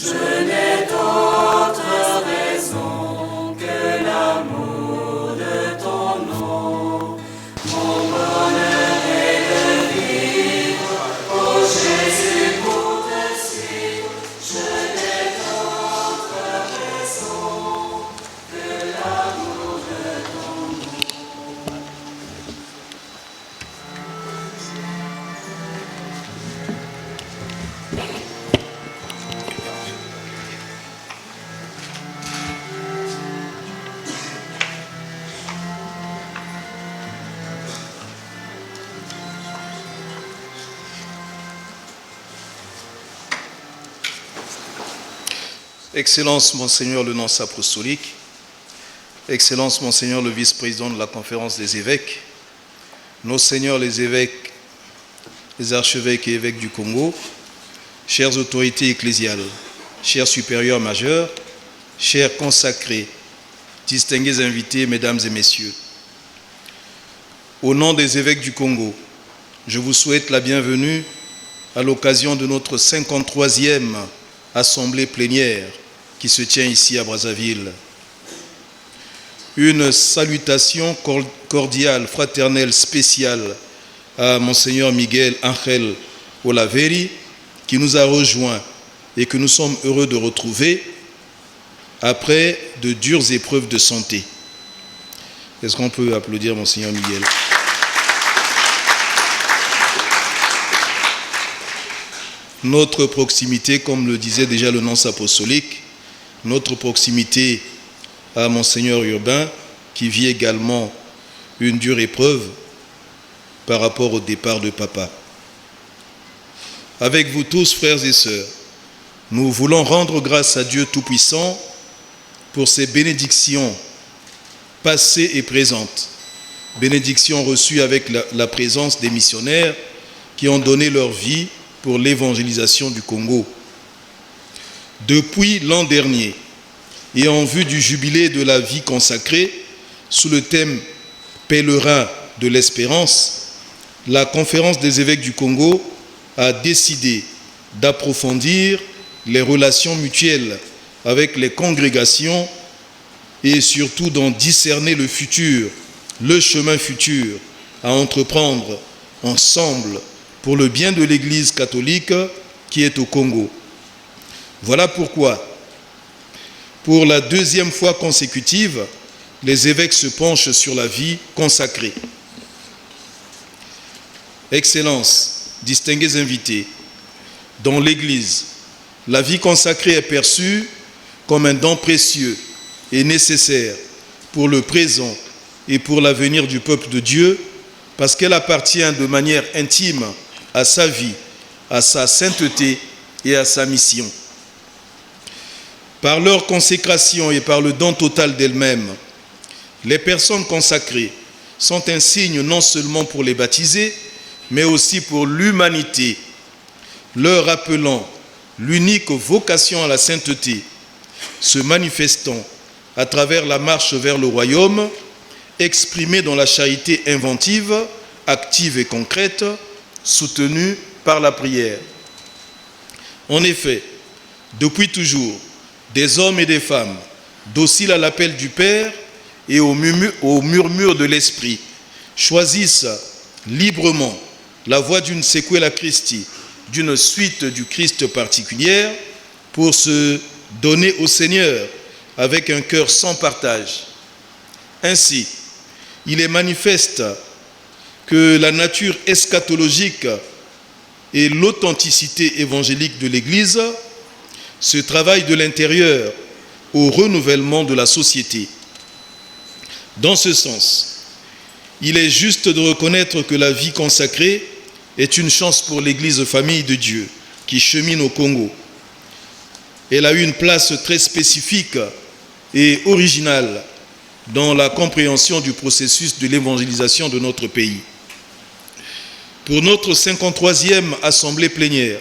Je n'ai d'autre raison que l'amour de ton nom. Mon bonheur est de vivre, ô Jésus, pour te suivre. Je n'ai d'autre raison que l'amour de ton nom. Excellence, Monseigneur le nonce apostolique, Excellence, Monseigneur le vice-président de la conférence des évêques, nos seigneurs les évêques, les archevêques et évêques du Congo, chères autorités ecclésiales, chers supérieurs majeurs, chers consacrés, distingués invités, mesdames et messieurs. Au nom des évêques du Congo, je vous souhaite la bienvenue à l'occasion de notre 53e assemblée plénière qui se tient ici à Brazzaville. Une salutation cordiale, fraternelle, spéciale à Monseigneur Miguel Ángel Olaveri qui nous a rejoints et que nous sommes heureux de retrouver après de dures épreuves de santé. Est-ce qu'on peut applaudir Monseigneur Miguel? Notre proximité, comme le disait déjà le nonce apostolique, notre proximité à Monseigneur Urbain, qui vit également une dure épreuve par rapport au départ de papa. Avec vous tous, frères et sœurs, nous voulons rendre grâce à Dieu Tout-Puissant pour ses bénédictions passées et présentes. Bénédictions reçues avec la présence des missionnaires qui ont donné leur vie pour l'évangélisation du Congo. Depuis l'an dernier, et en vue du jubilé de la vie consacrée, sous le thème « Pèlerin de l'espérance », la conférence des évêques du Congo a décidé d'approfondir les relations mutuelles avec les congrégations et surtout d'en discerner le futur, le chemin futur à entreprendre ensemble pour le bien de l'Église catholique qui est au Congo. Voilà pourquoi, pour la deuxième fois consécutive, les évêques se penchent sur la vie consacrée. Excellences, distingués invités, dans l'Église, la vie consacrée est perçue comme un don précieux et nécessaire pour le présent et pour l'avenir du peuple de Dieu, parce qu'elle appartient de manière intime à sa vie, à sa sainteté et à sa mission. Par leur consécration et par le don total d'elles-mêmes, les personnes consacrées sont un signe non seulement pour les baptisés, mais aussi pour l'humanité, leur rappelant l'unique vocation à la sainteté, se manifestant à travers la marche vers le royaume, exprimée dans la charité inventive, active et concrète, soutenue par la prière. En effet, depuis toujours, des hommes et des femmes, dociles à l'appel du Père et au murmure de l'Esprit, choisissent librement la voie d'une sequela Christi, d'une suite du Christ particulière, pour se donner au Seigneur avec un cœur sans partage. Ainsi, il est manifeste que la nature eschatologique et l'authenticité évangélique de l'Église se travaillent de l'intérieur au renouvellement de la société. Dans ce sens, il est juste de reconnaître que la vie consacrée est une chance pour l'Église famille de Dieu qui chemine au Congo. Elle a eu une place très spécifique et originale dans la compréhension du processus de l'évangélisation de notre pays. Pour notre 53e assemblée plénière,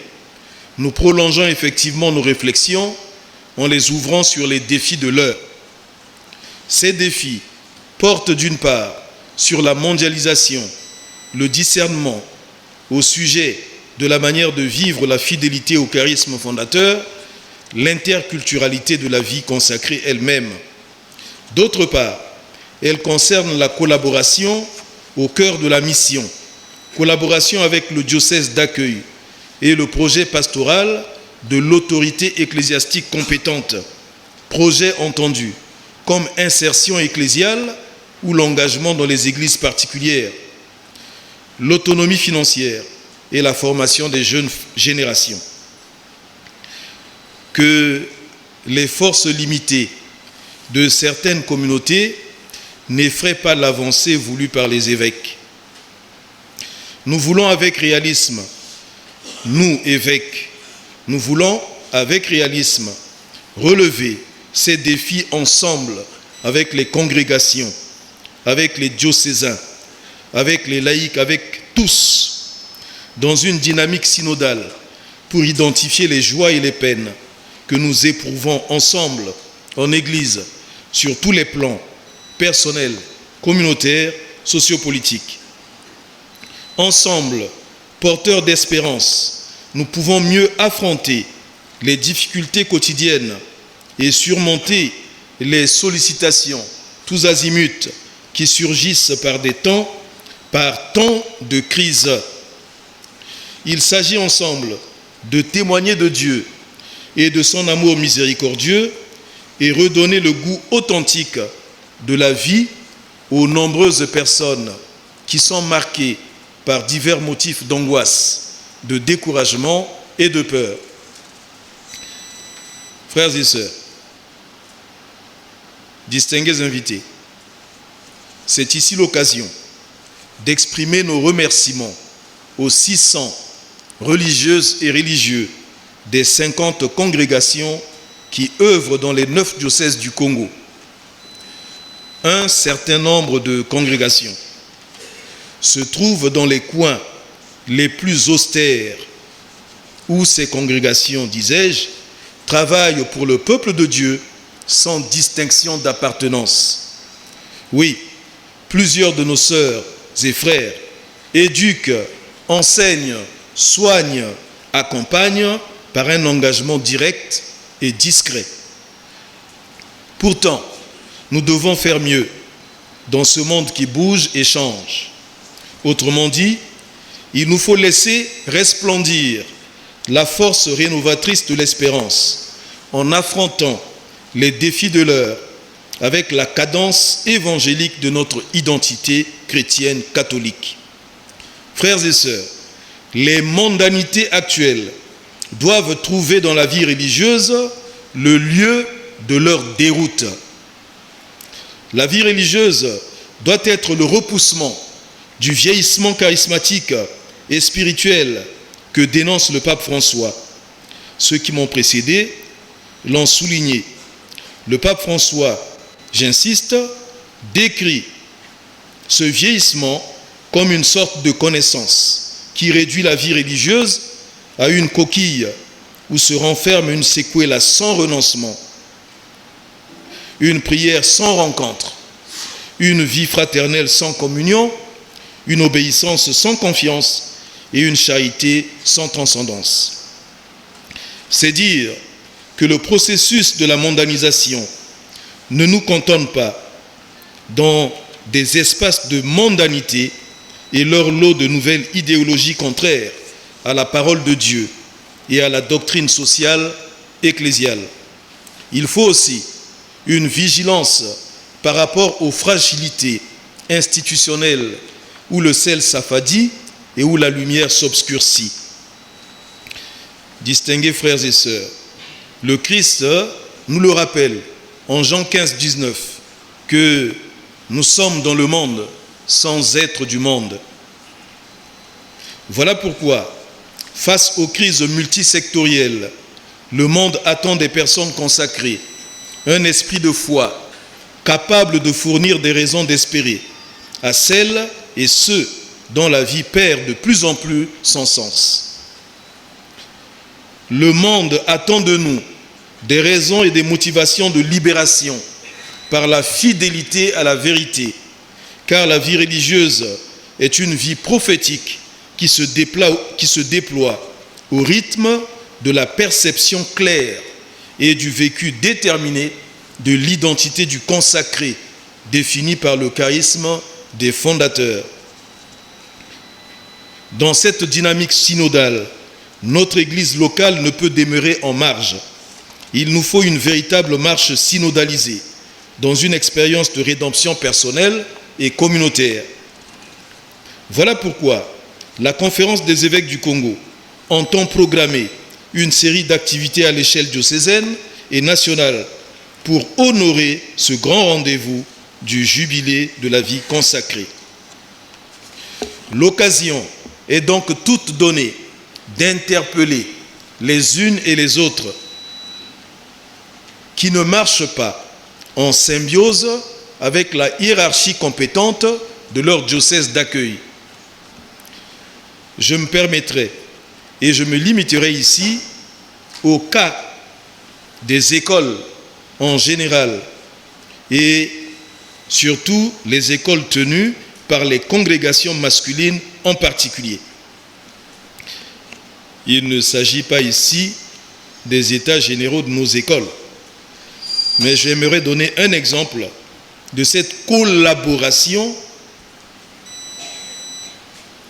nous prolongeons effectivement nos réflexions en les ouvrant sur les défis de l'heure. Ces défis portent d'une part sur la mondialisation, le discernement au sujet de la manière de vivre la fidélité au charisme fondateur, l'interculturalité de la vie consacrée elle-même. D'autre part, elle concerne la collaboration au cœur de la mission, collaboration avec le diocèse d'accueil et le projet pastoral de l'autorité ecclésiastique compétente, projet entendu comme insertion ecclésiale ou l'engagement dans les églises particulières, l'autonomie financière et la formation des jeunes générations. Que les forces limitées de certaines communautés n'effraient pas l'avancée voulue par les évêques. Nous voulons avec réalisme, nous évêques, nous voulons avec réalisme relever ces défis ensemble avec les congrégations, avec les diocésains, avec les laïcs, avec tous, dans une dynamique synodale pour identifier les joies et les peines que nous éprouvons ensemble en Église sur tous les plans, personnels, communautaires, sociopolitiques. Ensemble, porteurs d'espérance, nous pouvons mieux affronter les difficultés quotidiennes et surmonter les sollicitations tous azimuts qui surgissent par temps de crise. Il s'agit ensemble de témoigner de Dieu et de son amour miséricordieux et redonner le goût authentique de la vie aux nombreuses personnes qui sont marquées par divers motifs d'angoisse, de découragement et de peur. Frères et sœurs, distingués invités, c'est ici l'occasion d'exprimer nos remerciements aux 600 religieuses et religieux des 50 congrégations qui œuvrent dans les 9 diocèses du Congo. Un certain nombre de congrégations se trouvent dans les coins les plus austères où ces congrégations, disais-je, travaillent pour le peuple de Dieu sans distinction d'appartenance. Oui, plusieurs de nos sœurs et frères éduquent, enseignent, soignent, accompagnent par un engagement direct et discret. Pourtant, nous devons faire mieux dans ce monde qui bouge et change. Autrement dit, il nous faut laisser resplendir la force rénovatrice de l'espérance en affrontant les défis de l'heure avec la cadence évangélique de notre identité chrétienne catholique. Frères et sœurs, les mondanités actuelles doivent trouver dans la vie religieuse le lieu de leur déroute. La vie religieuse doit être le repoussement du vieillissement charismatique et spirituel que dénonce le pape François. Ceux qui m'ont précédé l'ont souligné. Le pape François, j'insiste, décrit ce vieillissement comme une sorte de connaissance qui réduit la vie religieuse à une coquille où se renferme une séquela sans renoncement, une prière sans rencontre, une vie fraternelle sans communion, une obéissance sans confiance et une charité sans transcendance. C'est dire que le processus de la mondanisation ne nous cantonne pas dans des espaces de mondanité et leur lot de nouvelles idéologies contraires à la parole de Dieu et à la doctrine sociale ecclésiale. Il faut aussi une vigilance par rapport aux fragilités institutionnelles où le sel s'affadit et où la lumière s'obscurcit. Distingués frères et sœurs, le Christ nous le rappelle en Jean 15, 19, que nous sommes dans le monde sans être du monde. Voilà pourquoi, face aux crises multisectorielles, le monde attend des personnes consacrées, un esprit de foi, capable de fournir des raisons d'espérer à celles et ceux dont la vie perd de plus en plus son sens. Le monde attend de nous des raisons et des motivations de libération par la fidélité à la vérité, car la vie religieuse est une vie prophétique qui se déploie au rythme de la perception claire et du vécu déterminé de l'identité du consacré, définie par le charisme des fondateurs. Dans cette dynamique synodale, notre Église locale ne peut demeurer en marge. Il nous faut une véritable marche synodalisée, dans une expérience de rédemption personnelle et communautaire. Voilà pourquoi la Conférence des évêques du Congo entend programmer une série d'activités à l'échelle diocésaine et nationale pour honorer ce grand rendez-vous du jubilé de la vie consacrée. L'occasion est donc toute donnée d'interpeller les unes et les autres qui ne marchent pas en symbiose avec la hiérarchie compétente de leur diocèse d'accueil. Je me permettrai et je me limiterai ici au cas des écoles en général et surtout les écoles tenues par les congrégations masculines en particulier. Il ne s'agit pas ici des états généraux de nos écoles, mais j'aimerais donner un exemple de cette collaboration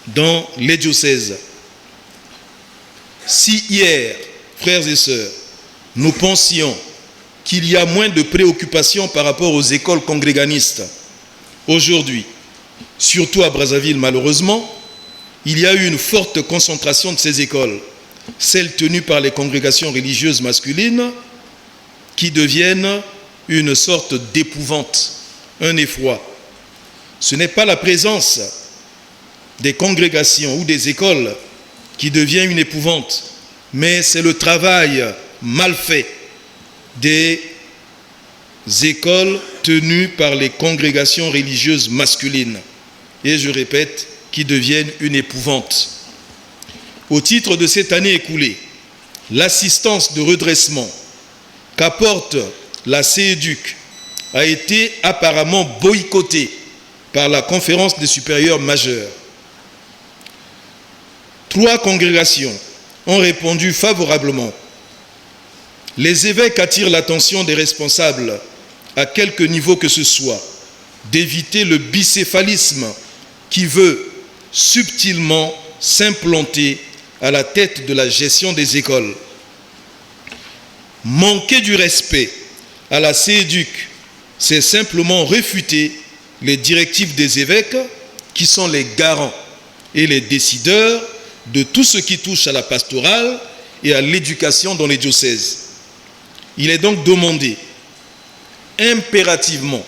dans les diocèses. Si hier, frères et sœurs, nous pensions qu'il y a moins de préoccupations par rapport aux écoles congréganistes, aujourd'hui, surtout à Brazzaville malheureusement, il y a eu une forte concentration de ces écoles, celles tenues par les congrégations religieuses masculines, qui deviennent une sorte d'épouvante, un effroi. Ce n'est pas la présence des congrégations ou des écoles qui devient une épouvante, mais c'est le travail mal fait des écoles tenues par les congrégations religieuses masculines. Et je répète, qui deviennent une épouvante. Au titre de cette année écoulée, l'assistance de redressement qu'apporte la CEDUC a été apparemment boycottée par la conférence des supérieurs majeurs. 3 congrégations ont répondu favorablement. Les évêques attirent l'attention des responsables, à quelque niveau que ce soit, d'éviter le bicéphalisme qui veut subtilement s'implanter à la tête de la gestion des écoles. Manquer du respect à la CEDUC, c'est simplement réfuter les directives des évêques qui sont les garants et les décideurs de tout ce qui touche à la pastorale et à l'éducation dans les diocèses. Il est donc demandé impérativement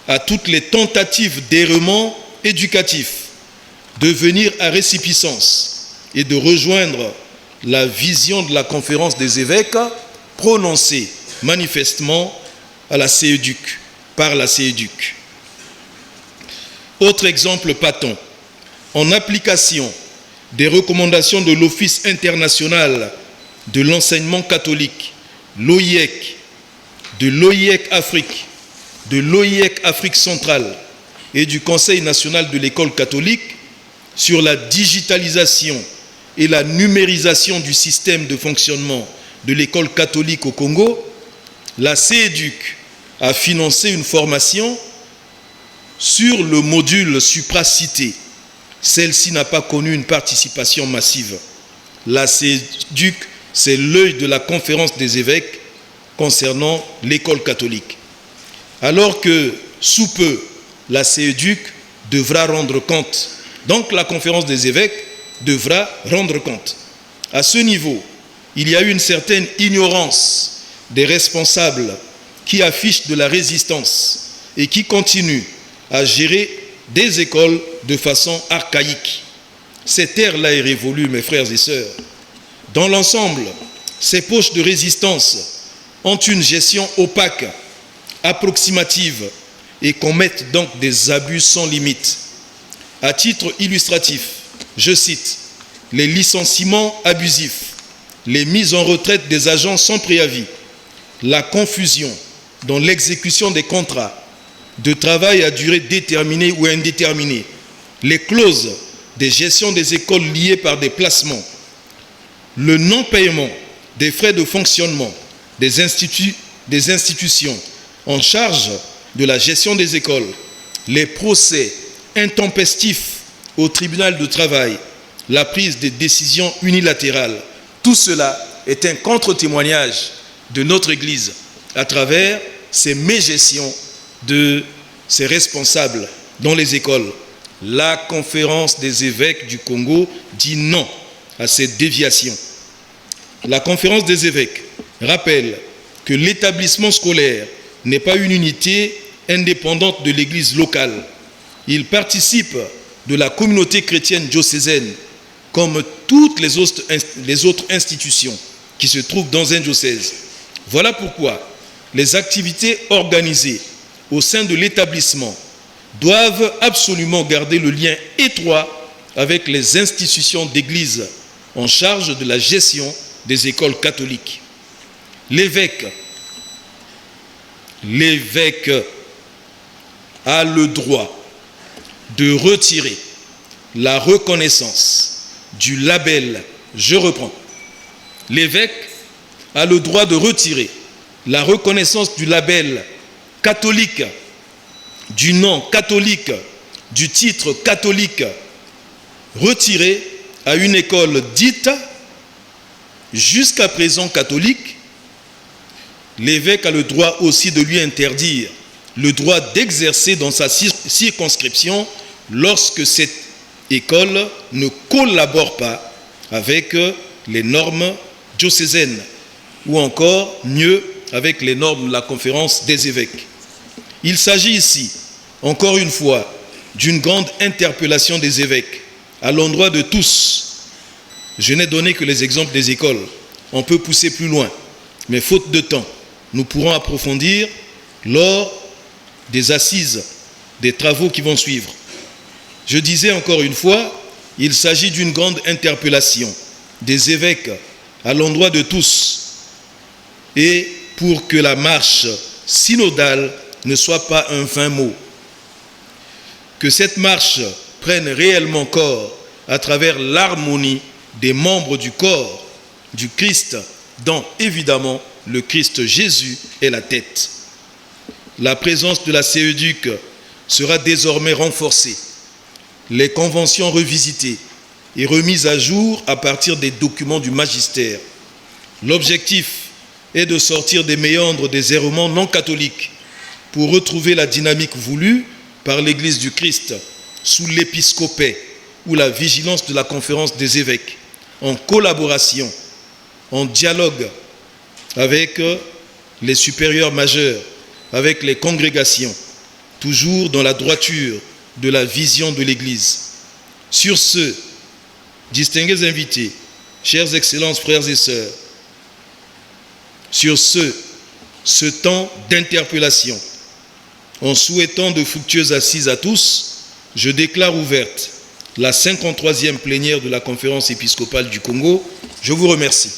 à toutes les tentatives d'errement éducatif de venir à récipicence et de rejoindre la vision de la conférence des évêques prononcée manifestement à la CEDUC, par la CEDUC. Autre exemple patent, en application des recommandations de l'Office international de l'enseignement catholique, l'OIEC, de l'OIEC Afrique, de l'OIEC Afrique centrale et du Conseil national de l'école catholique sur la digitalisation et la numérisation du système de fonctionnement de l'école catholique au Congo, la CEDUC a financé une formation sur le module supracité. Celle-ci n'a pas connu une participation massive. La CEDUC, c'est l'œil de la conférence des évêques concernant l'école catholique. Alors que, sous peu, la CEDUC devra rendre compte. Donc la conférence des évêques devra rendre compte. À ce niveau, il y a eu une certaine ignorance des responsables qui affichent de la résistance et qui continuent à gérer des écoles de façon archaïque. Cette ère-là est révolue, mes frères et sœurs. Dans l'ensemble, ces poches de résistance ont une gestion opaque, approximative et commettent donc des abus sans limite. À titre illustratif, je cite les licenciements abusifs, les mises en retraite des agents sans préavis, la confusion dans l'exécution des contrats de travail à durée déterminée ou indéterminée, les clauses des gestions des écoles liées par des placements, le non-paiement des frais de fonctionnement des institutions en charge de la gestion des écoles, les procès intempestifs au tribunal de travail, la prise de décisions unilatérales, tout cela est un contre-témoignage de notre Église à travers ces mégestions de ses responsables dans les écoles. La conférence des évêques du Congo dit non à cette déviation. La conférence des évêques rappelle que l'établissement scolaire n'est pas une unité indépendante de l'Église locale. Il participe de la communauté chrétienne diocésaine, comme toutes les autres institutions qui se trouvent dans un diocèse. Voilà pourquoi les activités organisées au sein de l'établissement doivent absolument garder le lien étroit avec les institutions d'église en charge de la gestion des écoles catholiques. L'évêque a le droit de retirer la reconnaissance du label, je reprends, l'évêque a le droit de retirer la reconnaissance du label catholique, du nom catholique, du titre catholique, retiré à une école dite jusqu'à présent catholique. L'évêque a le droit aussi de lui interdire le droit d'exercer dans sa circonscription lorsque cette école ne collabore pas avec les normes diocésaines ou encore mieux avec les normes de la conférence des évêques. Il s'agit ici, encore une fois, d'une grande interpellation des évêques à l'endroit de tous. Je n'ai donné que les exemples des écoles. On peut pousser plus loin, mais faute de temps, nous pourrons approfondir lors des assises, des travaux qui vont suivre. Je disais encore une fois, il s'agit d'une grande interpellation des évêques à l'endroit de tous, et pour que la marche synodale ne soit pas un vain mot. Que cette marche prenne réellement corps à travers l'harmonie des membres du corps du Christ, dont évidemment le Christ Jésus est la tête. La présence de la CEDUC sera désormais renforcée, les conventions revisitées et remises à jour à partir des documents du magistère. L'objectif est de sortir des méandres des errements non catholiques pour retrouver la dynamique voulue par l'Église du Christ sous l'épiscopat ou la vigilance de la conférence des évêques, en collaboration, en dialogue avec les supérieurs majeurs, avec les congrégations, toujours dans la droiture de la vision de l'Église. Sur ce, distingués invités, chers excellences, frères et sœurs, sur ce temps d'interpellation, en souhaitant de fructueuses assises à tous, je déclare ouverte la 53e plénière de la conférence épiscopale du Congo. Je vous remercie.